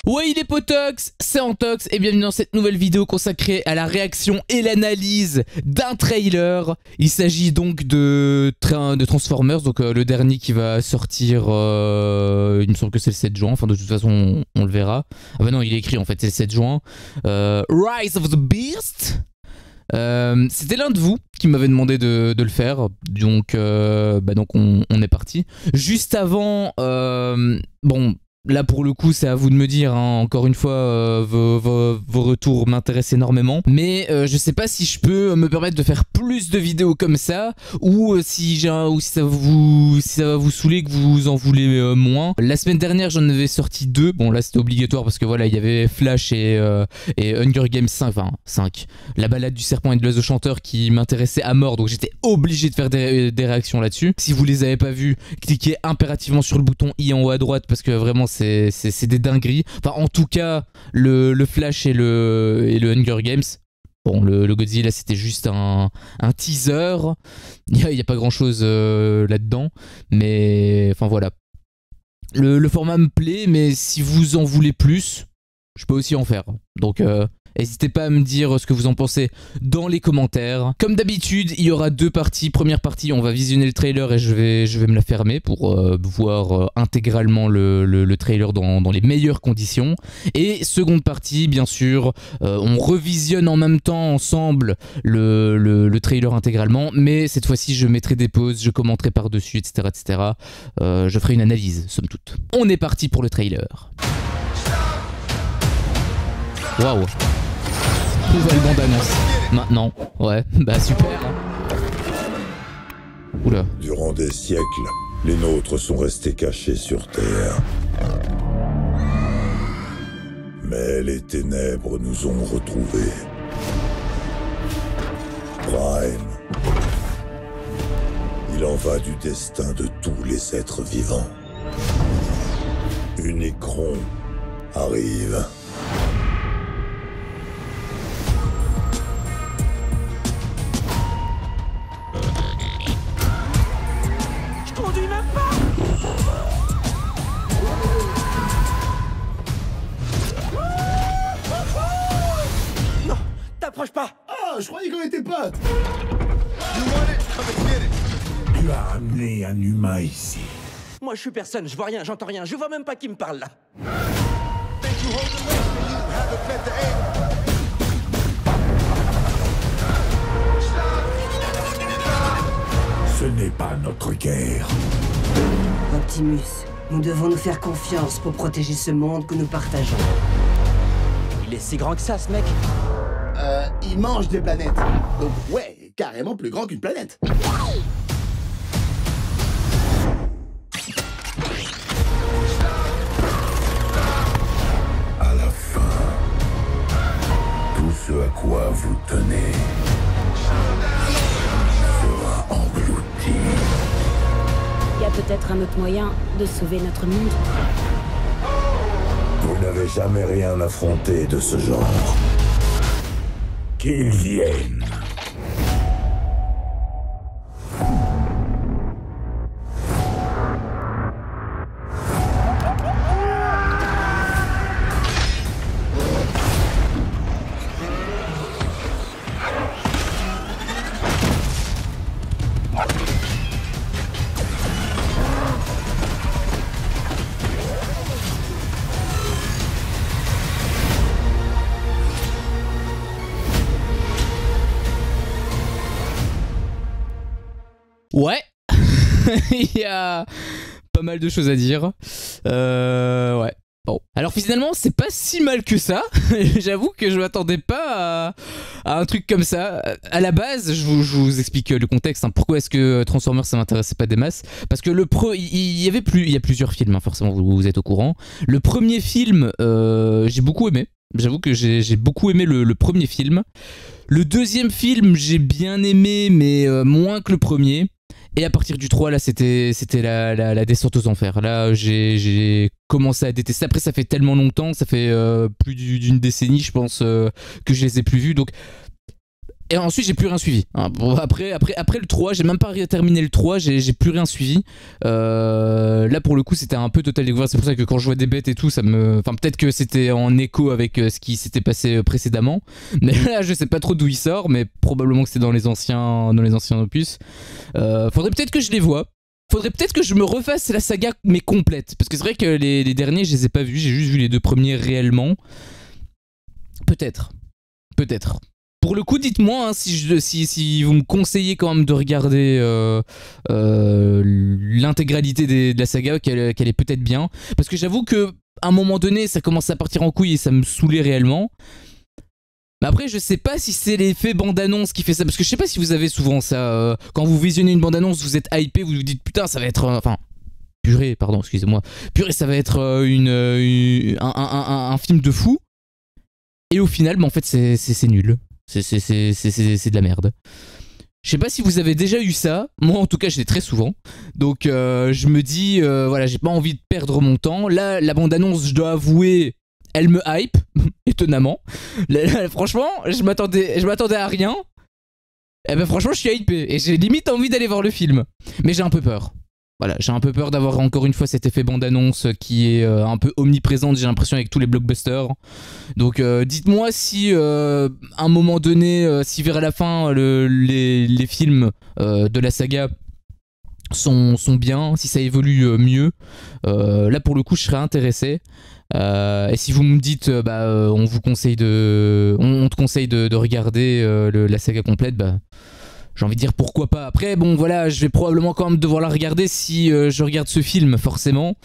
Ouais, il est potox, c'est Antox et bienvenue dans cette nouvelle vidéo consacrée à la réaction et l'analyse d'un trailer. Il s'agit donc de Transformers, donc le dernier qui va sortir, il me semble que c'est le 7 juin, enfin de toute façon on le verra. Ah bah non, il est écrit en fait, c'est le 7 juin. Rise of the Beast. C'était l'un de vous qui m'avait demandé de le faire, donc, donc on est parti. Juste avant, bon... Là pour le coup c'est à vous de me dire, hein. Encore une fois vos retours m'intéressent énormément. Mais je sais pas si je peux me permettre de faire plus de vidéos comme ça, ou si ça va vous saouler, que vous en voulez moins. La semaine dernière j'en avais sorti 2, bon là c'était obligatoire parce que voilà il y avait Flash et Hunger Games 5, enfin 5, la balade du serpent et de l'oiseau chanteur qui m'intéressait à mort, donc j'étais obligé de faire des réactions là-dessus. Si vous les avez pas vues, cliquez impérativement sur le bouton i en haut à droite parce que vraiment c'est des dingueries. Enfin, en tout cas, le Flash et le Hunger Games. Bon, le Godzilla, c'était juste un teaser. Il n'y a pas grand-chose là-dedans. Mais, enfin, voilà. Le format me plaît, mais si vous en voulez plus, je peux aussi en faire. Donc... n'hésitez pas à me dire ce que vous en pensez dans les commentaires. Comme d'habitude, il y aura 2 parties. Première partie, on va visionner le trailer et je vais me la fermer pour voir intégralement le trailer dans les meilleures conditions. Et seconde partie, bien sûr, on revisionne en même temps ensemble le trailer intégralement. Mais cette fois-ci, je mettrai des pauses, je commenterai par-dessus, etc. etc. Je ferai une analyse, somme toute. On est parti pour le trailer. Waouh! Nouvelle bande-annonce. Maintenant. Ouais, bah super. Oula. Durant des siècles, les nôtres sont restés cachés sur Terre. Mais les ténèbres nous ont retrouvés. Prime. Il en va du destin de tous les êtres vivants. Unicron arrive. T'approches pas. Ah, je croyais qu'on était potes. Tu as amené un humain ici. Moi je suis personne, je vois rien, j'entends rien, je vois même pas qui me parle là. Ce n'est pas notre guerre. Optimus, nous devons nous faire confiance pour protéger ce monde que nous partageons. Il est si grand que ça ce mec. Il mange des planètes. Donc ouais, carrément plus grand qu'une planète. À la fin, tout ce à quoi vous tenez sera englouti. Il y a peut-être un autre moyen de sauver notre monde. Vous n'avez jamais rien affronté de ce genre. Qu'ils viennent. Ouais. Il y a pas mal de choses à dire. Ouais. Bon. Alors finalement, c'est pas si mal que ça. J'avoue que je m'attendais pas à un truc comme ça. À la base, je vous explique le contexte. Hein. Pourquoi est-ce que Transformers ça m'intéressait pas des masses? Parce que il y a plusieurs films, hein, forcément, vous êtes au courant. Le premier film, j'ai beaucoup aimé. J'avoue que j'ai beaucoup aimé le premier film. Le deuxième film, j'ai bien aimé, mais moins que le premier. Et à partir du 3, là, c'était la descente aux enfers. Là, j'ai commencé à détester. Après, ça fait tellement longtemps, ça fait plus d'une décennie, je pense, que je les ai plus vus. Donc, Et ensuite j'ai plus rien suivi. Hein. Bon, après le 3, j'ai même pas terminé le 3, j'ai plus rien suivi. Là pour le coup c'était un peu total découverte, c'est pour ça que quand je vois des bêtes et tout, ça me... Enfin peut-être que c'était en écho avec ce qui s'était passé précédemment. Mais là je sais pas trop d'où il sort, mais probablement que c'est dans les anciens opus. Faudrait peut-être que je les vois. Faudrait peut-être que je me refasse la saga mais complète. Parce que c'est vrai que les derniers je les ai pas vus, j'ai juste vu les 2 premiers réellement. Peut-être. Peut-être. Pour le coup, dites-moi hein, si vous me conseillez quand même de regarder l'intégralité de la saga, qu'elle est peut-être bien. Parce que j'avoue qu'à un moment donné, ça commence à partir en couille et ça me saoulait réellement. Mais après, je sais pas si c'est l'effet bande-annonce qui fait ça. Parce que je sais pas si vous avez souvent ça. Quand vous visionnez une bande-annonce, vous êtes hypé, vous vous dites putain, ça va être... Enfin, purée, pardon, excusez-moi. Purée, ça va être un film de fou. Et au final, en fait, c'est nul. C'est de la merde. Je sais pas si vous avez déjà eu ça. Moi, en tout cas, je l'ai très souvent. Donc, je me dis, voilà, j'ai pas envie de perdre mon temps. Là, la bande-annonce, je dois avouer, elle me hype, étonnamment. Là, franchement, je m'attendais à rien. Et ben, franchement, je suis hypé. Et j'ai limite envie d'aller voir le film. Mais j'ai un peu peur. Voilà, j'ai un peu peur d'avoir encore une fois cet effet bande-annonce qui est un peu omniprésent, j'ai l'impression, avec tous les blockbusters. Donc dites-moi si à un moment donné, si vers la fin les films de la saga sont bien, si ça évolue mieux. Là pour le coup je serais intéressé. Et si vous me dites on te conseille de regarder la saga complète, j'ai envie de dire pourquoi pas. Après, bon voilà, je vais probablement quand même devoir la regarder si je regarde ce film, forcément.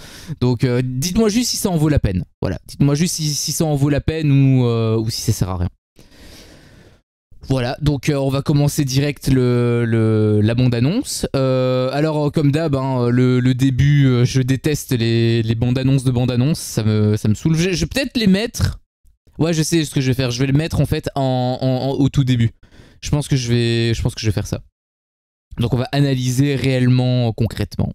Donc dites-moi juste si ça en vaut la peine. Voilà, dites-moi juste si ça en vaut la peine ou si ça sert à rien. Voilà, donc on va commencer direct la bande-annonce. Alors comme d'hab, hein, le début, je déteste les bandes-annonces de bandes-annonces, ça me saoule. Je vais peut-être les mettre... Ouais, je sais ce que je vais faire, je vais les mettre en fait au tout début. Je pense que je vais faire ça. Donc on va analyser réellement, concrètement.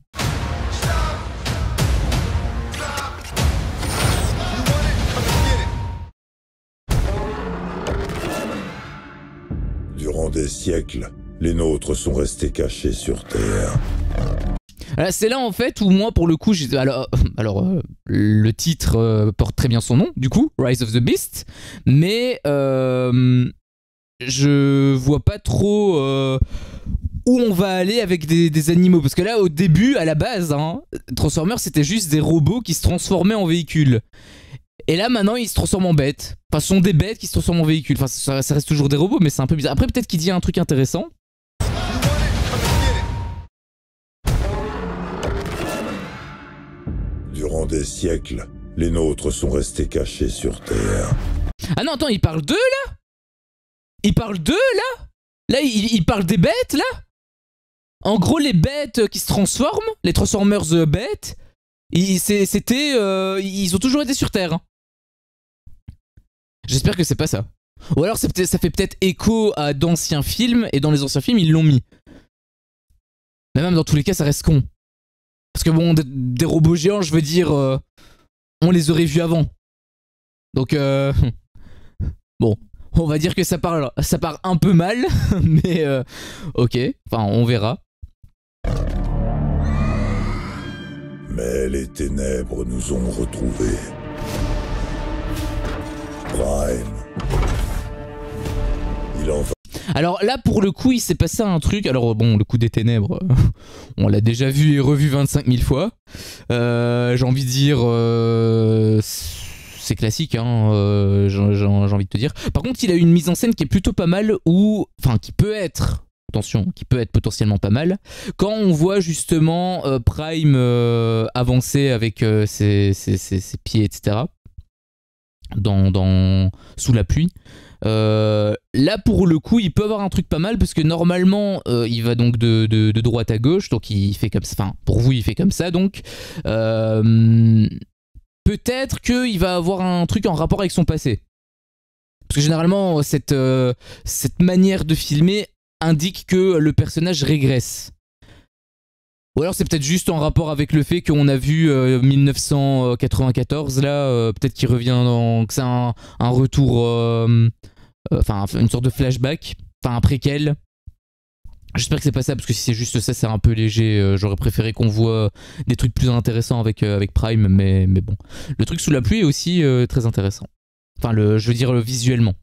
Durant des siècles, les nôtres sont restés cachés sur Terre. C'est là en fait où moi pour le coup le titre porte très bien son nom du coup, Rise of the Beast, mais je vois pas trop où on va aller avec des animaux, parce que là au début, à la base, hein, Transformers c'était juste des robots qui se transformaient en véhicules. Et là maintenant ils se transforment en bêtes. Enfin ce sont des bêtes qui se transforment en véhicules. Enfin ça reste toujours des robots, mais c'est un peu bizarre. Après peut-être qu'il dit un truc intéressant. Durant des siècles, les nôtres sont restés cachés sur Terre. Ah non attends, il parle d'eux là? Il parle d'eux là? Là il parle des bêtes là? En gros les bêtes qui se transforment, les Transformers bêtes, ils ont toujours été sur Terre. J'espère que c'est pas ça. Ou alors ça fait peut-être écho à d'anciens films, et dans les anciens films ils l'ont mis. Mais même dans tous les cas ça reste con. Parce que bon, des robots géants, je veux dire, on les aurait vus avant. Donc bon, on va dire que ça part un peu mal, mais ok, enfin on verra. Mais les ténèbres nous ont retrouvés. Prime. Il en va. Alors là pour le coup il s'est passé un truc. Alors bon, le coup des ténèbres on l'a déjà vu et revu 25 000 fois. J'ai envie de dire c'est classique hein, j'ai envie de te dire. Par contre il a une mise en scène qui est plutôt pas mal, enfin qui peut être, attention, qui peut être potentiellement pas mal, quand on voit justement Prime avancer avec ses pieds etc. Sous la pluie. Là pour le coup il peut avoir un truc pas mal, parce que normalement il va donc de droite à gauche, donc il fait comme ça, enfin pour vous il fait comme ça, donc peut-être qu'il va avoir un truc en rapport avec son passé, parce que généralement cette manière de filmer indique que le personnage régresse. Ou alors c'est peut-être juste en rapport avec le fait qu'on a vu 1994 là, peut-être qu'il revient que c'est un retour, enfin une sorte de flashback. Enfin, un préquel. J'espère que c'est pas ça, parce que si c'est juste ça, c'est un peu léger. J'aurais préféré qu'on voit des trucs plus intéressants avec Prime, mais bon. Le truc sous la pluie est aussi très intéressant. Enfin, je veux dire visuellement.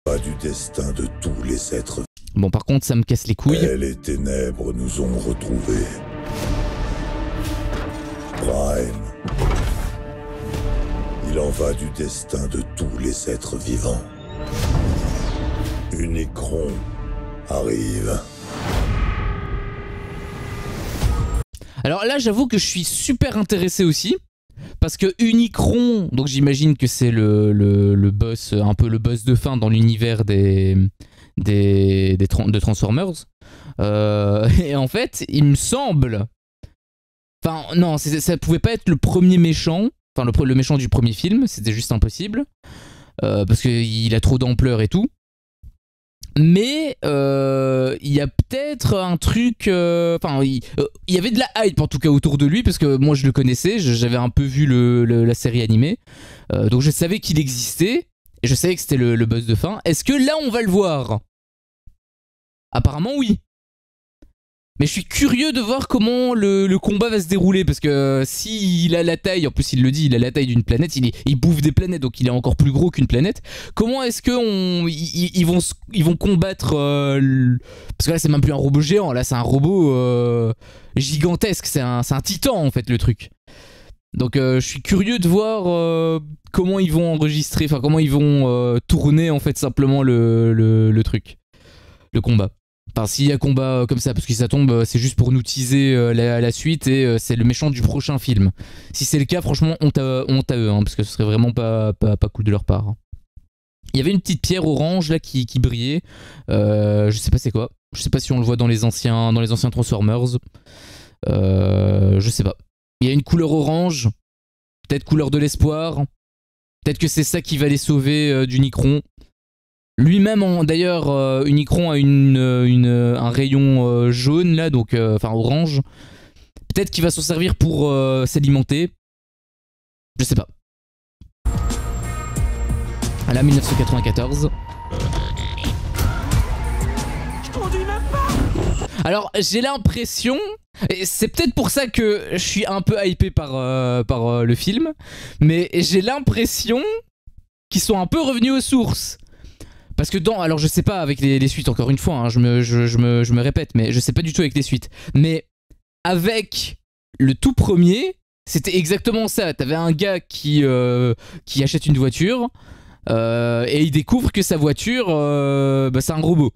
Pas du destin de tous les êtres. Bon, par contre, ça me casse les couilles. Et les ténèbres nous ont retrouvés. Prime. Il en va du destin de tous les êtres vivants. Unicron arrive. Alors là, j'avoue que je suis super intéressé aussi. Parce que Unicron, donc j'imagine que c'est le boss, un peu le boss de fin dans l'univers de Transformers. Et en fait, il me semble... Enfin, non, ça pouvait pas être le premier méchant. Enfin, le méchant du premier film, c'était juste impossible. Parce qu'il a trop d'ampleur et tout. Mais il y a peut-être un truc... Enfin, il y avait de la hype en tout cas autour de lui, parce que moi je le connaissais, j'avais un peu vu la série animée. Donc je savais qu'il existait, et je savais que c'était le boss de fin. Est-ce que là on va le voir? Apparemment oui. Mais je suis curieux de voir comment le combat va se dérouler, parce que s'il a la taille, en plus il le dit, il a la taille d'une planète, il bouffe des planètes, donc il est encore plus gros qu'une planète. Comment est-ce qu'ils vont combattre parce que là c'est même plus un robot géant, là c'est un robot gigantesque, c'est un titan en fait le truc. Donc je suis curieux de voir comment ils vont enregistrer, enfin comment ils vont tourner en fait simplement le truc, le combat. Enfin, s'il y a combat comme ça, parce que si ça tombe, c'est juste pour nous teaser la suite, et c'est le méchant du prochain film. Si c'est le cas, franchement, honte à eux, hein, parce que ce serait vraiment pas cool de leur part. Il y avait une petite pierre orange là qui brillait. Je sais pas c'est quoi. Je sais pas si on le voit dans les anciens Transformers. Je sais pas. Il y a une couleur orange, peut-être couleur de l'espoir. Peut-être que c'est ça qui va les sauver d'Unicron. Lui-même, d'ailleurs, Unicron a un rayon jaune, là, donc, enfin orange. Peut-être qu'il va s'en servir pour s'alimenter. Je sais pas. À la 1994. Je conduis même pas. Alors, j'ai l'impression, et c'est peut-être pour ça que je suis un peu hypé par le film, mais j'ai l'impression qu'ils sont un peu revenus aux sources. Parce que alors je sais pas avec les suites, encore une fois, hein, je me répète, mais je sais pas du tout avec les suites. Mais avec le tout premier, c'était exactement ça. T'avais un gars qui achète une voiture et il découvre que sa voiture, c'est un robot.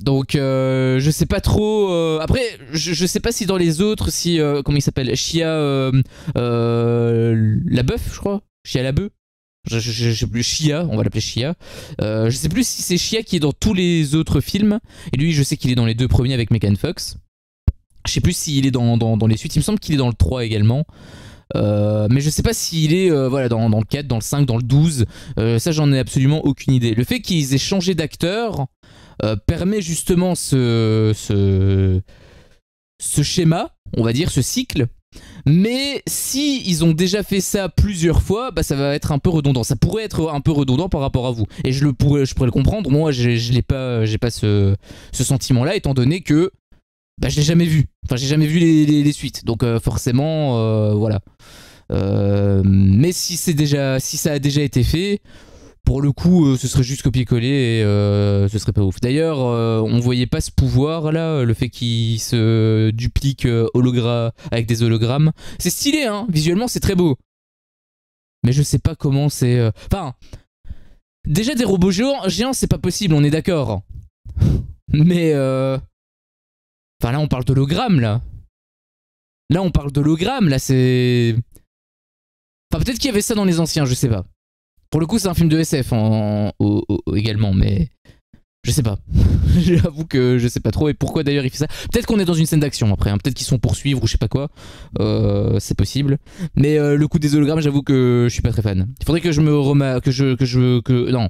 Donc je sais pas trop. Après, je sais pas si dans les autres, si comment il s'appelle, Shia LaBeouf, je crois. Shia LaBeouf. Je sais plus, Shia, on va l'appeler Shia. Je sais plus si c'est Shia qui est dans tous les autres films. Et lui, je sais qu'il est dans les 2 premiers avec Megan Fox. Je sais plus s'il est dans les suites. Il me semble qu'il est dans le 3 également. Mais je sais pas s'il est voilà, dans le 4, dans le 5, dans le 12. Ça, j'en ai absolument aucune idée. Le fait qu'ils aient changé d'acteur permet justement ce schéma, on va dire, ce cycle. Mais si ils ont déjà fait ça plusieurs fois, bah ça va être un peu redondant. Ça pourrait être un peu redondant par rapport à vous. Et je pourrais le comprendre. Moi, j'ai pas ce sentiment-là, étant donné que bah, je l'ai jamais vu. Enfin, j'ai jamais vu les suites. Donc forcément, voilà. Mais si ça a déjà été fait, pour le coup, ce serait juste copier-coller et ce serait pas ouf. D'ailleurs, on voyait pas ce pouvoir là, le fait qu'il se duplique avec des hologrammes. C'est stylé, hein. Visuellement, c'est très beau. Mais je sais pas comment c'est. Enfin, déjà des robots géants, c'est pas possible, on est d'accord. Mais enfin là, on parle d'hologramme là. Là, on parle d'hologramme là, c'est. Enfin, peut-être qu'il y avait ça dans les anciens, je sais pas. Pour le coup, c'est un film de SF également, mais je sais pas. J'avoue que je sais pas trop. Et pourquoi d'ailleurs il fait ça? Peut-être qu'on est dans une scène d'action après. Hein. Peut-être qu'ils sont poursuivre ou je sais pas quoi. C'est possible. Mais le coup des hologrammes, j'avoue que je suis pas très fan. Il faudrait que je me remarque. Non.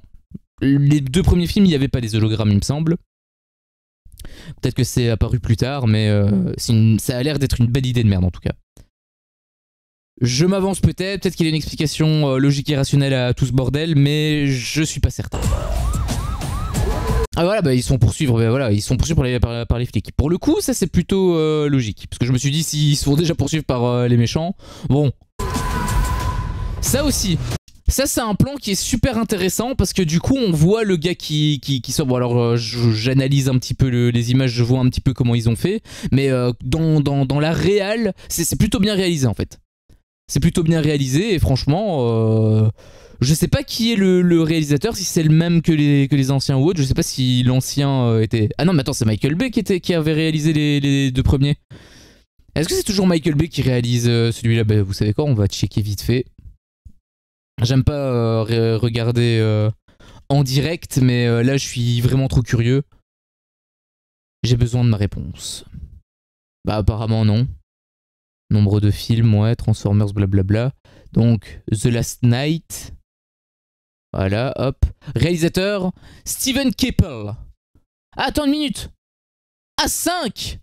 Les 2 premiers films, il n'y avait pas des hologrammes, il me semble. Peut-être que c'est apparu plus tard, mais ça a l'air d'être une belle idée de merde en tout cas. Je m'avance peut-être qu'il y a une explication logique et rationnelle à tout ce bordel, mais je suis pas certain. Ah voilà, bah ils sont poursuivis, bah voilà, ils sont poursuivis par les flics. Pour le coup, ça c'est plutôt logique. Parce que je me suis dit, s'ils se font déjà poursuivre par les méchants, bon. Ça aussi. Ça c'est un plan qui est super intéressant parce que du coup on voit le gars qui sort. Bon alors j'analyse un petit peu les images, je vois un petit peu comment ils ont fait. Mais dans la réal, c'est plutôt bien réalisé en fait. C'est plutôt bien réalisé et franchement... je sais pas qui est le réalisateur, si c'est le même que les anciens ou autres. Je sais pas si l'ancien était... Ah non mais attends, c'est Michael Bay qui avait réalisé les deux premiers. Est-ce que c'est toujours Michael Bay qui réalise celui-là? Bah, vous savez quoi, on va checker vite fait. J'aime pas regarder en direct, mais là je suis vraiment trop curieux. J'ai besoin de ma réponse. Bah apparemment non. Nombre de films, ouais, Transformers, blablabla. Donc, The Last Night. Voilà, hop. Réalisateur, Steven Caple. Ah, attends une minute. Ah, 5.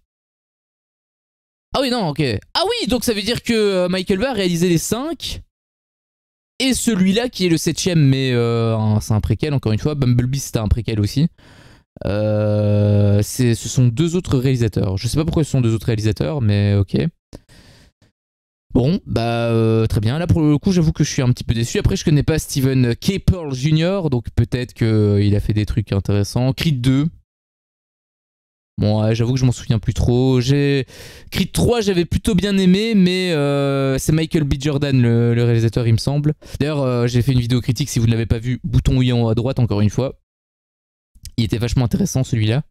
Ah oui, non, ok. Ah oui, donc ça veut dire que Michael Bay a réalisé les 5. Et celui-là qui est le 7ème, mais c'est un préquel, encore une fois. Bumblebee, c'était un préquel aussi. Ce sont deux autres réalisateurs. Je sais pas pourquoi ce sont deux autres réalisateurs, mais ok. Bon, bah très bien. Là pour le coup, j'avoue que je suis un petit peu déçu. Après, je connais pas Steven Caple Jr., donc peut-être qu'il a fait des trucs intéressants. Creed 2. Bon, ouais, j'avoue que je m'en souviens plus trop. Creed 3, j'avais plutôt bien aimé, mais c'est Michael B. Jordan, le réalisateur, il me semble. D'ailleurs, j'ai fait une vidéo critique, si vous ne l'avez pas vu, bouton oui en haut à droite, encore une fois. Il était vachement intéressant, celui-là.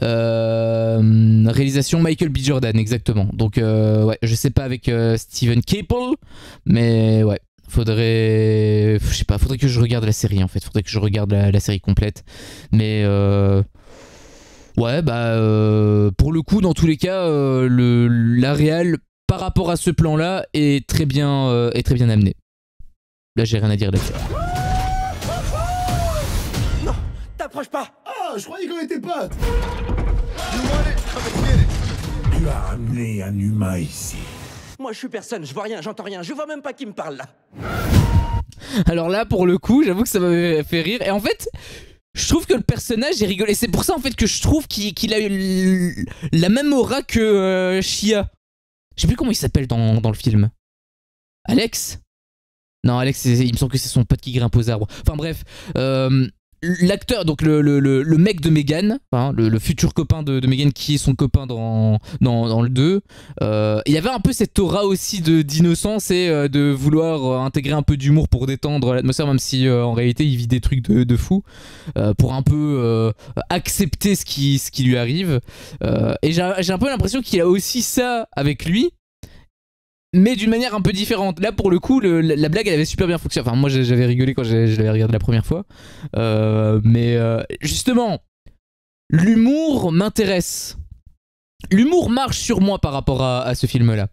Réalisation Michael B. Jordan, exactement. Donc ouais, je sais pas avec Steven Caple, mais ouais, faudrait, je sais pas, faudrait que je regarde la série en fait, faudrait que je regarde la série complète. Mais ouais, bah pour le coup, dans tous les cas, la réal par rapport à ce plan-là est très bien amené. Là, j'ai rien à dire là-dessus. Non, t'approches pas. Ah, je croyais qu'on était potes. Tu as amené un humain ici. Moi, je suis personne, je vois rien, j'entends rien, je vois même pas qui me parle là. Alors là, pour le coup, j'avoue que ça m'avait fait rire. Et en fait, je trouve que le personnage est rigolo. Et c'est pour ça en fait que je trouve qu'il a eu la même aura que Shia. Je sais plus comment il s'appelle dans le film. Alex? Non, Alex, il me semble que c'est son pote qui grimpe aux arbres. Enfin bref, l'acteur, donc le mec de Megan, hein, le futur copain de Megan qui est son copain dans le 2, il y avait un peu cette aura aussi d'innocence et de vouloir intégrer un peu d'humour pour détendre l'atmosphère, même si en réalité il vit des trucs de fou, pour un peu accepter ce qui lui arrive. Et j'ai un peu l'impression qu'il a aussi ça avec lui, mais d'une manière un peu différente. Là pour le coup la blague elle avait super bien fonctionné. Enfin moi j'avais rigolé quand je l'avais regardé la première fois, mais justement l'humour m'intéresse. L'humour marche sur moi par rapport à ce film là.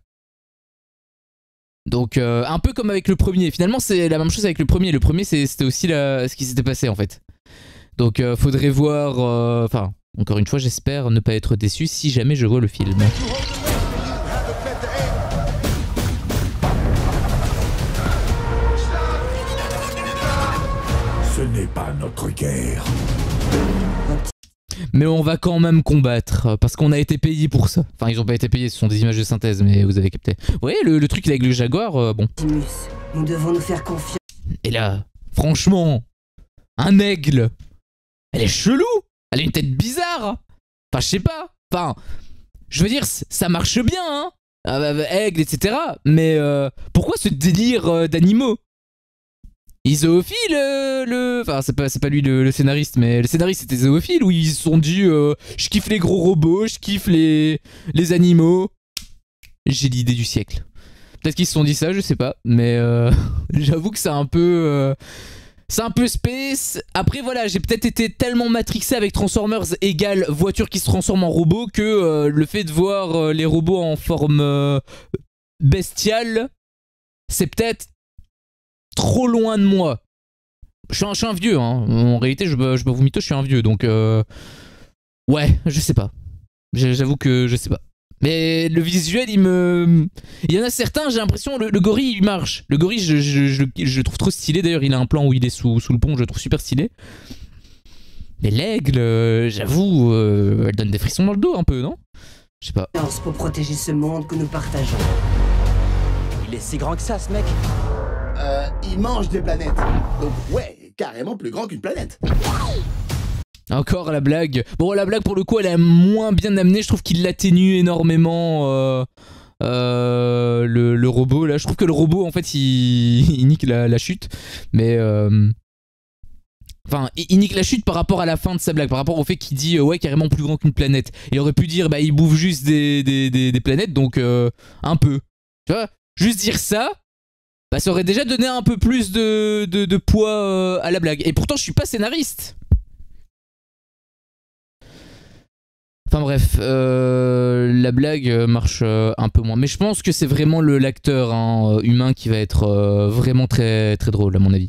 Donc un peu comme avec le premier. Finalement c'est la même chose avec le premier. Le premier c'était aussi ce qui s'était passé en fait. Donc faudrait voir, enfin encore une fois j'espère ne pas être déçu si jamais je vois le film. Ce n'est pas notre guerre. Mais on va quand même combattre, parce qu'on a été payé pour ça. Enfin, ils ont pas été payés, ce sont des images de synthèse, mais vous avez capté. Vous voyez, le truc avec le jaguar, bon. Optimus, nous devons nous faire confiance. Et là, franchement, un aigle, elle est chelou. Elle a une tête bizarre. Enfin, je sais pas. Enfin, je veux dire, ça marche bien, hein. Aigle, etc. Mais pourquoi ce délire d'animaux? Il est zoophile, Enfin, c'est pas lui le scénariste, mais le scénariste c'était zoophile, où ils se sont dit je kiffe les gros robots, je kiffe les animaux. J'ai l'idée du siècle. Peut-être qu'ils se sont dit ça, je sais pas, mais j'avoue que c'est un peu space. Après voilà, j'ai peut-être été tellement matrixé avec Transformers égale voiture qui se transforme en robot que le fait de voir les robots en forme bestiale, c'est peut-être trop loin de moi. Je suis un vieux, hein. En réalité, je vais vous mytho, je suis un vieux, donc ouais, je sais pas. J'avoue que je sais pas. Mais le visuel, il y en a certains, j'ai l'impression, le gorille, il marche. Le gorille, je le trouve trop stylé. D'ailleurs, il a un plan où il est sous le pont, je le trouve super stylé. Mais l'aigle, j'avoue, elle donne des frissons dans le dos un peu, non? Je sais pas. Pour protéger ce monde que nous partageons. Il est si grand que ça, ce mec. Il mange des planètes. Donc ouais, carrément plus grand qu'une planète. Encore la blague. Bon, la blague, pour le coup, elle est moins bien amenée. Je trouve qu'il l'atténue énormément, le robot, là. Je trouve que le robot, en fait, il nique la chute. Mais... Enfin, il nique la chute par rapport à la fin de sa blague, par rapport au fait qu'il dit ouais, carrément plus grand qu'une planète. Il aurait pu dire bah il bouffe juste des planètes, donc un peu. Tu vois, juste dire ça, bah ça aurait déjà donné un peu plus de poids à la blague. Et pourtant je suis pas scénariste. Enfin bref, la blague marche un peu moins. Mais je pense que c'est vraiment l'acteur hein, humain qui va être vraiment très, très drôle à mon avis.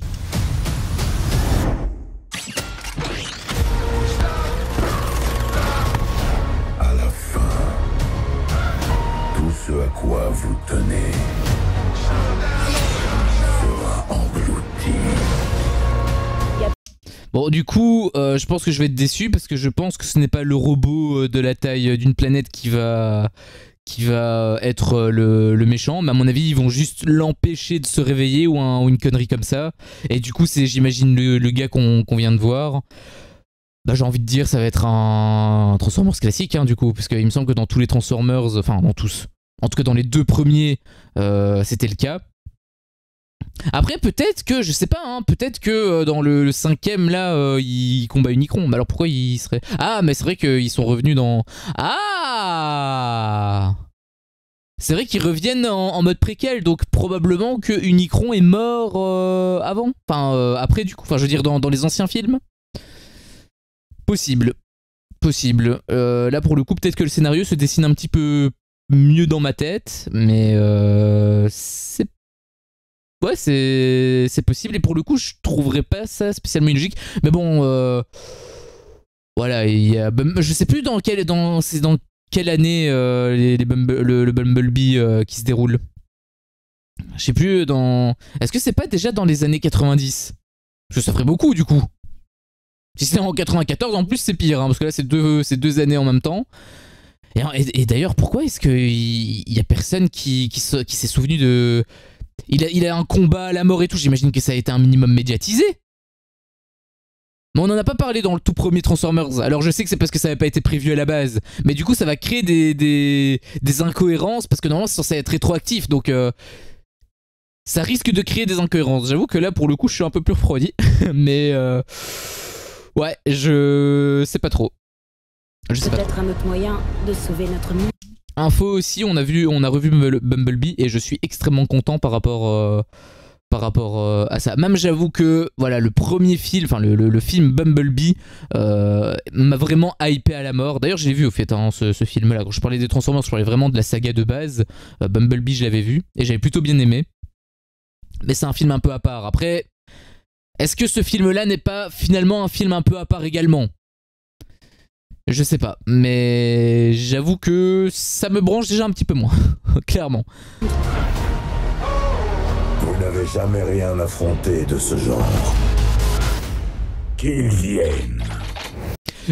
Ce à quoi vous tenez sera englouti. Bon, du coup, je pense que je vais être déçu parce que je pense que ce n'est pas le robot de la taille d'une planète qui va être le méchant. Mais à mon avis, ils vont juste l'empêcher de se réveiller ou une connerie comme ça. Et du coup, c'est, j'imagine, le gars qu'on vient de voir. Bah, j'ai envie de dire, ça va être un Transformers classique, hein, du coup. Parce qu'il me semble que dans tous les Transformers, enfin, dans tous. En tout cas, dans les deux premiers, c'était le cas. Après, peut-être que, je sais pas, hein, peut-être que dans le cinquième, là, il combat Unicron. Mais alors pourquoi il serait... Ah, mais c'est vrai qu'ils sont revenus dans... Ah, c'est vrai qu'ils reviennent en mode préquel, donc probablement que Unicron est mort avant. Enfin, après, du coup. Enfin, je veux dire, dans les anciens films. Possible. Possible. Là, pour le coup, peut-être que le scénario se dessine un petit peu... mieux dans ma tête, mais c'est... Ouais, c'est possible, et pour le coup, je trouverais pas ça spécialement illogique. Mais bon, voilà, il y a... Je sais plus dans quelle année le Bumblebee qui se déroule. Je sais plus dans... Est-ce que c'est pas déjà dans les années 90? Parce que ça ferait beaucoup, du coup. Si c'est en 94, en plus, c'est pire, hein, parce que là, c'est deux années en même temps. Et d'ailleurs, pourquoi est-ce qu'il y a personne qui s'est souvenu de... Il a un combat à la mort et tout, j'imagine que ça a été un minimum médiatisé. Mais on n'en a pas parlé dans le tout premier Transformers. Alors je sais que c'est parce que ça n'avait pas été prévu à la base. Mais du coup, ça va créer des incohérences, parce que normalement, c'est censé être rétroactif. Donc ça risque de créer des incohérences. J'avoue que là, pour le coup, je suis un peu plus refroidi. Mais ouais, je sais pas trop. Peut-être un autre moyen de sauver notre monde. Info aussi, on a revu Bumblebee et je suis extrêmement content par rapport à ça. Même j'avoue que voilà, le premier film, enfin le film Bumblebee m'a vraiment hypé à la mort. D'ailleurs je l'ai vu au fait hein, ce film là. Quand je parlais des Transformers, je parlais vraiment de la saga de base. Bumblebee je l'avais vu et j'avais plutôt bien aimé. Mais c'est un film un peu à part. Après, est-ce que ce film là n'est pas finalement un film un peu à part également ? Je sais pas, mais j'avoue que ça me branche déjà un petit peu moins, clairement. Vous n'avez jamais rien affronté de ce genre. Qu'ils viennent.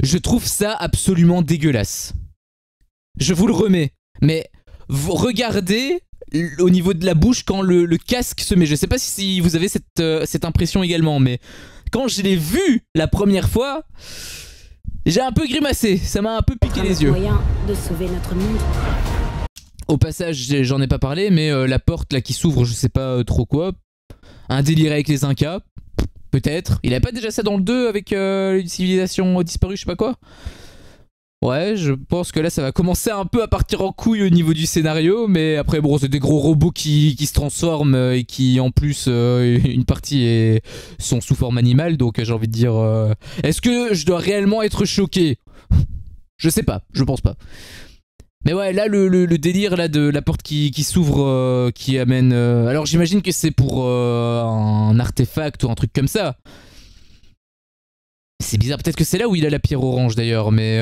Je trouve ça absolument dégueulasse. Je vous le remets, mais vous regardez au niveau de la bouche quand le casque se met. Je sais pas si vous avez cette impression également, mais quand je l'ai vu la première fois... J'ai un peu grimacé, ça m'a un peu piqué les yeux. Moyen de sauver notre monde. Au passage, j'en ai pas parlé, mais la porte là qui s'ouvre, je sais pas trop quoi. Un délire avec les Incas, peut-être. Il avait pas déjà ça dans le 2 avec une civilisation disparue, je sais pas quoi. Ouais, je pense que là ça va commencer un peu à partir en couille au niveau du scénario, mais après bon, c'est des gros robots qui se transforment et qui en plus une partie sont sous forme animale, donc j'ai envie de dire est-ce que je dois réellement être choqué? Je sais pas, je pense pas. Mais ouais, là le délire là de la porte qui s'ouvre qui amène alors j'imagine que c'est pour un artefact ou un truc comme ça. C'est bizarre, peut-être que c'est là où il a la pierre orange d'ailleurs, mais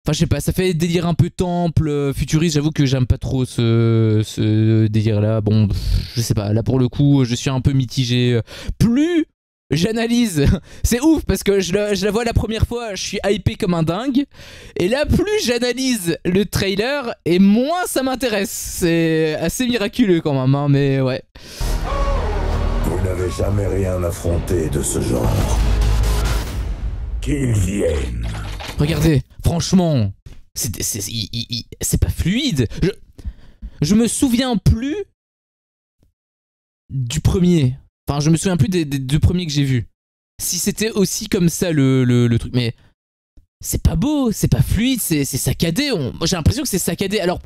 Enfin, je sais pas, ça fait délire un peu temple, futuriste. J'avoue que j'aime pas trop ce délire-là. Bon, je sais pas. Là, pour le coup, je suis un peu mitigé. Plus j'analyse, c'est ouf parce que je la vois la première fois, je suis hypé comme un dingue. Et là, plus j'analyse le trailer, et moins ça m'intéresse. C'est assez miraculeux quand même, hein, mais ouais. Vous n'avez jamais rien affronté de ce genre. Qu'ils viennent. Regardez, franchement, c'est pas fluide. Je me souviens plus du premier. Enfin, je me souviens plus des deux premiers que j'ai vus. Si c'était aussi comme ça le truc. Mais c'est pas beau, c'est pas fluide, c'est saccadé. J'ai l'impression que c'est saccadé. Alors,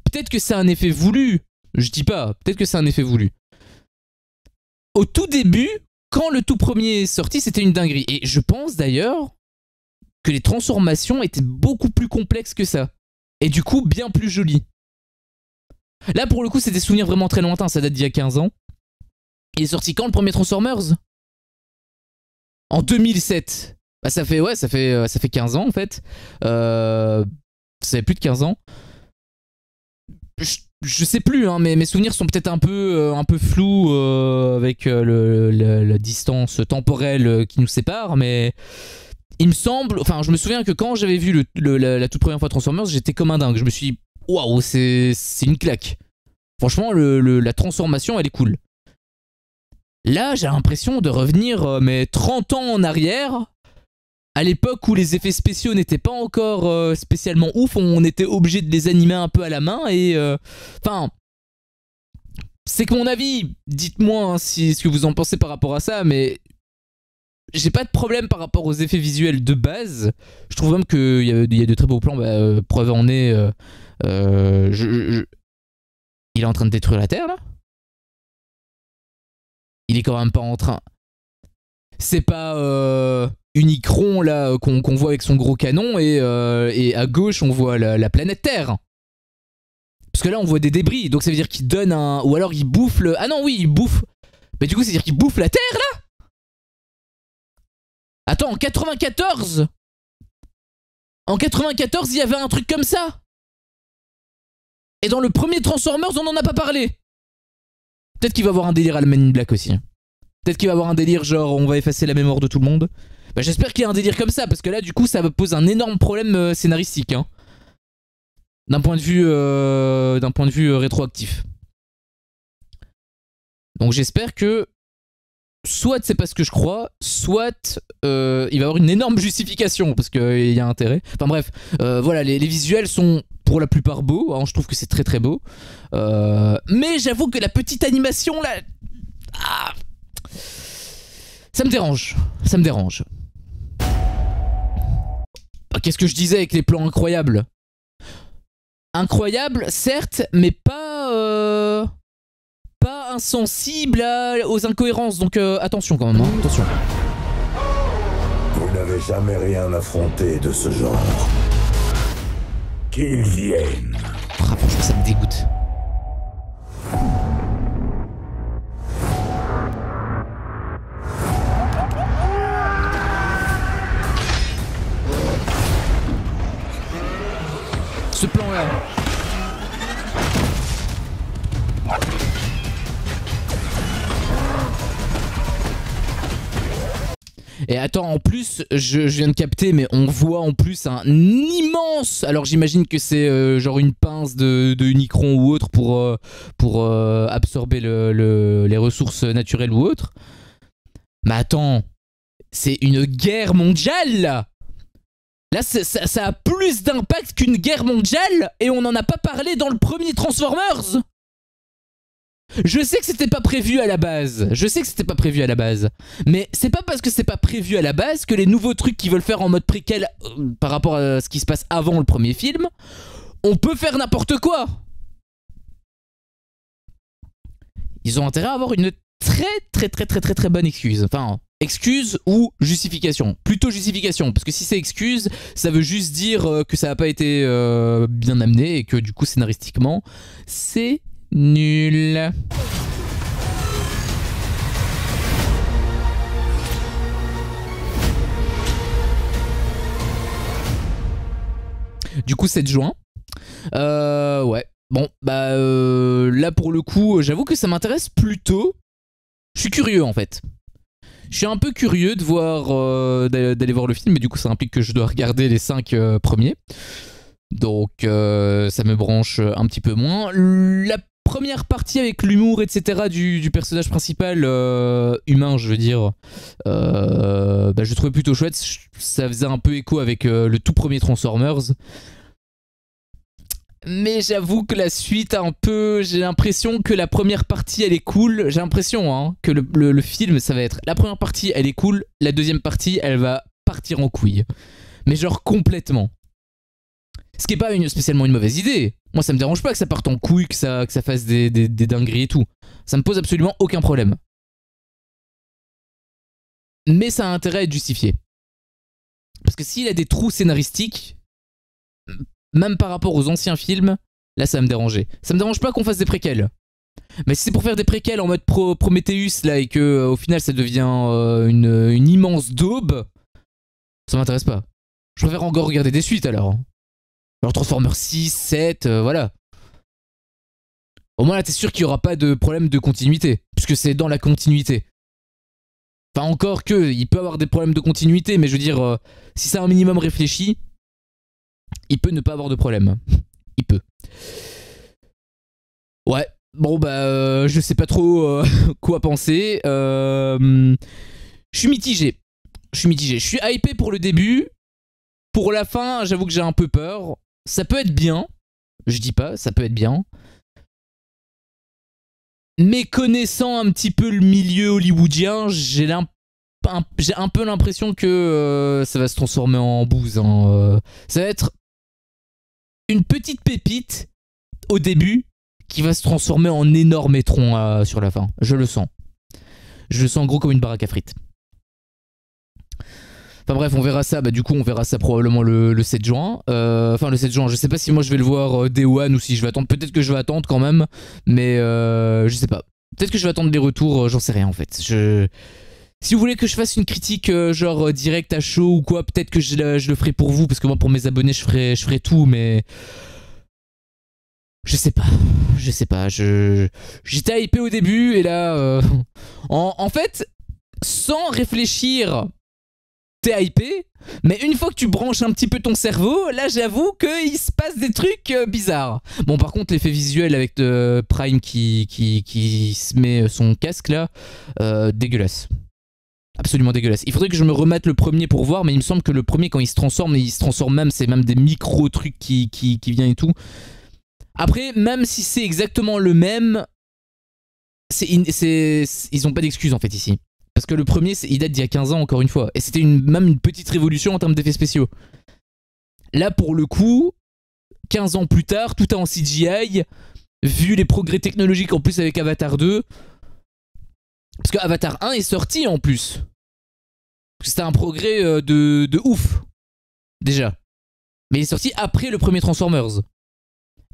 peut-être que c'est un effet voulu. Je dis pas, peut-être que c'est un effet voulu. Au tout début, quand le tout premier est sorti, c'était une dinguerie. Et je pense d'ailleurs que les transformations étaient beaucoup plus complexes que ça. Et du coup, bien plus jolies. Là, pour le coup, c'est des souvenirs vraiment très lointains. Ça date d'il y a 15 ans. Il est sorti quand, le premier Transformers? En 2007. Bah, ça fait 15 ans, en fait. Ça fait plus de 15 ans. Je sais plus, hein, mais mes souvenirs sont peut-être un peu flous avec la distance temporelle qui nous sépare, mais il me semble, enfin je me souviens que quand j'avais vu la toute première fois Transformers, j'étais comme un dingue. Je me suis dit, waouh, c'est une claque. Franchement, la transformation, elle est cool. Là, j'ai l'impression de revenir mais 30 ans en arrière, à l'époque où les effets spéciaux n'étaient pas encore spécialement ouf, on était obligé de les animer un peu à la main et... Enfin... c'est que mon avis, dites-moi hein, ce que vous en pensez par rapport à ça, mais... j'ai pas de problème par rapport aux effets visuels de base. Je trouve même qu'il y a de très beaux plans, bah, preuve en est... il est en train de détruire la Terre, là? Il est quand même pas en train... C'est pas... Unicron là qu'on voit avec son gros canon et à gauche on voit la planète Terre. Parce que là on voit des débris, donc ça veut dire qu'il donne un... Ou alors il bouffe le... Ah non oui il bouffe... Mais du coup c'est à dire qu'il bouffe la Terre là. Attends, en 94 il y avait un truc comme ça. Et dans le premier Transformers on n'en a pas parlé. Peut-être qu'il va avoir un délire à la Men in Black aussi. Peut-être qu'il va avoir un délire genre on va effacer la mémoire de tout le monde. Bah, j'espère qu'il y a un délire comme ça, parce que là, du coup, ça me pose un énorme problème scénaristique. Hein. D'un point de vue rétroactif. Donc j'espère que soit c'est pas ce que je crois, soit il va y avoir une énorme justification, parce qu'il y a intérêt. Enfin bref, voilà, les visuels sont pour la plupart beaux, hein, je trouve que c'est très très beau. Mais j'avoue que la petite animation, là... Ah, ça me dérange, ça me dérange. Qu'est-ce que je disais avec les plans incroyables? Incroyables, certes, mais pas insensible aux incohérences. Donc attention quand même, hein, attention. Vous n'avez jamais rien affronté de ce genre. Qu'ils viennent. Ah, franchement, ça me dégoûte. Ce plan-là. Et attends, en plus, je viens de capter, mais on voit en plus un immense... Alors j'imagine que c'est genre une pince de Unicron ou autre pour absorber les ressources naturelles ou autres. Mais attends, c'est une guerre mondiale là. Là, ça a plus d'impact qu'une guerre mondiale et on n'en a pas parlé dans le premier Transformers. Je sais que c'était pas prévu à la base. Je sais que c'était pas prévu à la base. Mais c'est pas parce que c'est pas prévu à la base que les nouveaux trucs qu'ils veulent faire en mode préquel par rapport à ce qui se passe avant le premier film, on peut faire n'importe quoi. Ils ont intérêt à avoir une très bonne excuse. Enfin, excuse ou justification. Plutôt justification. Parce que si c'est excuse, ça veut juste dire que ça n'a pas été bien amené et que du coup, scénaristiquement, c'est nul. Du coup 7 juin. Ouais. Bon, bah là pour le coup, j'avoue que ça m'intéresse plutôt. Je suis curieux en fait. Je suis un peu curieux de voir d'aller voir le film, mais du coup ça implique que je dois regarder les 5 premiers. Donc ça me branche un petit peu moins. La première partie avec l'humour, etc. du personnage principal, humain je veux dire, bah, je trouvais plutôt chouette. Ça faisait un peu écho avec le tout premier Transformers. Mais j'avoue que la suite un peu, j'ai l'impression que la première partie elle est cool. J'ai l'impression hein, que le film ça va être la première partie elle est cool, la deuxième partie elle va partir en couille. Mais genre complètement. Ce qui est pas spécialement une mauvaise idée. Moi ça me dérange pas que ça parte en couille, que ça fasse des dingueries et tout. Ça me pose absolument aucun problème. Mais ça a intérêt à être justifié. Parce que s'il a des trous scénaristiques, même par rapport aux anciens films, là ça va me déranger. Ça me dérange pas qu'on fasse des préquels. Mais si c'est pour faire des préquels en mode Prometheus là et que au final ça devient une immense daube, ça m'intéresse pas. Je préfère encore regarder des suites alors. Genre Transformers 6, 7, voilà. Au moins là t'es sûr qu'il y aura pas de problème de continuité, puisque c'est dans la continuité. Enfin encore que, il peut avoir des problèmes de continuité, mais je veux dire, si c'est un minimum réfléchi, il peut ne pas avoir de problème. Il peut. Ouais. Bon bah je sais pas trop quoi penser. Je suis mitigé. Je suis hypé pour le début. Pour la fin, j'avoue que j'ai un peu peur. Ça peut être bien. Je dis pas, ça peut être bien. Mais connaissant un petit peu le milieu hollywoodien, j'ai un peu l'impression que ça va se transformer en bouse. Hein. Ça va être une petite pépite au début qui va se transformer en énorme étron sur la fin. Je le sens. Je le sens gros comme une baraque à frites. Enfin bref, on verra ça. Bah, du coup, on verra ça probablement le 7 juin. Enfin, le 7 juin, je sais pas si moi je vais le voir Day One ou si je vais attendre. Peut-être que je vais attendre quand même. Mais je sais pas. Peut-être que je vais attendre les retours, j'en sais rien en fait. Si vous voulez que je fasse une critique genre direct à chaud ou quoi, peut-être que je le ferai pour vous. Parce que moi, pour mes abonnés, je ferai tout. Mais je sais pas. Je sais pas. J'étais hypé au début et là... en fait, sans réfléchir... T'es hypé, mais une fois que tu branches un petit peu ton cerveau, là j'avoue qu'il se passe des trucs bizarres. Bon par contre l'effet visuel avec Prime qui se met son casque là, dégueulasse. Absolument dégueulasse. Il faudrait que je me remette le premier pour voir, mais il me semble que le premier quand il se transforme même, c'est même des micro trucs qui viennent et tout. Après, même si c'est exactement le même, ils ont pas d'excuses en fait ici. Parce que le premier, il date d'il y a 15 ans encore une fois. Et c'était même une petite révolution en termes d'effets spéciaux. Là, pour le coup, 15 ans plus tard, tout est en CGI. Vu les progrès technologiques en plus avec Avatar 2. Parce que Avatar 1 est sorti en plus. C'était un progrès de ouf. Déjà. Mais il est sorti après le premier Transformers.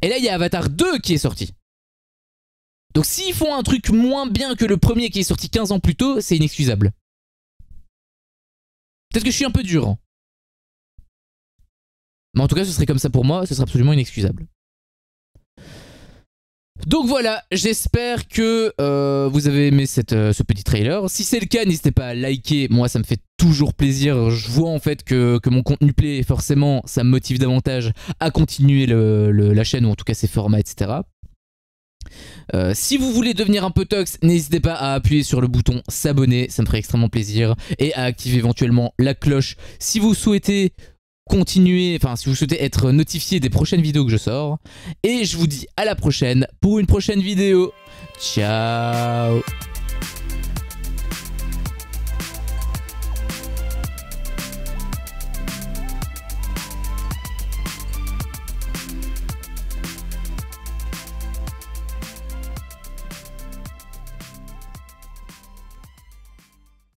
Et là, il y a Avatar 2 qui est sorti. Donc s'ils font un truc moins bien que le premier qui est sorti 15 ans plus tôt, c'est inexcusable. Peut-être que je suis un peu dur. Hein. Mais en tout cas, ce serait comme ça pour moi, ce serait absolument inexcusable. Donc voilà, j'espère que vous avez aimé ce petit trailer. Si c'est le cas, n'hésitez pas à liker, moi ça me fait toujours plaisir. Je vois en fait que mon contenu plaît, forcément ça me motive davantage à continuer la chaîne, ou en tout cas ses formats, etc. Si vous voulez devenir un peu tox, n'hésitez pas à appuyer sur le bouton s'abonner, ça me ferait extrêmement plaisir, et à activer éventuellement la cloche si vous souhaitez continuer, enfin si vous souhaitez être notifié des prochaines vidéos que je sors. Et je vous dis à la prochaine pour une prochaine vidéo. Ciao.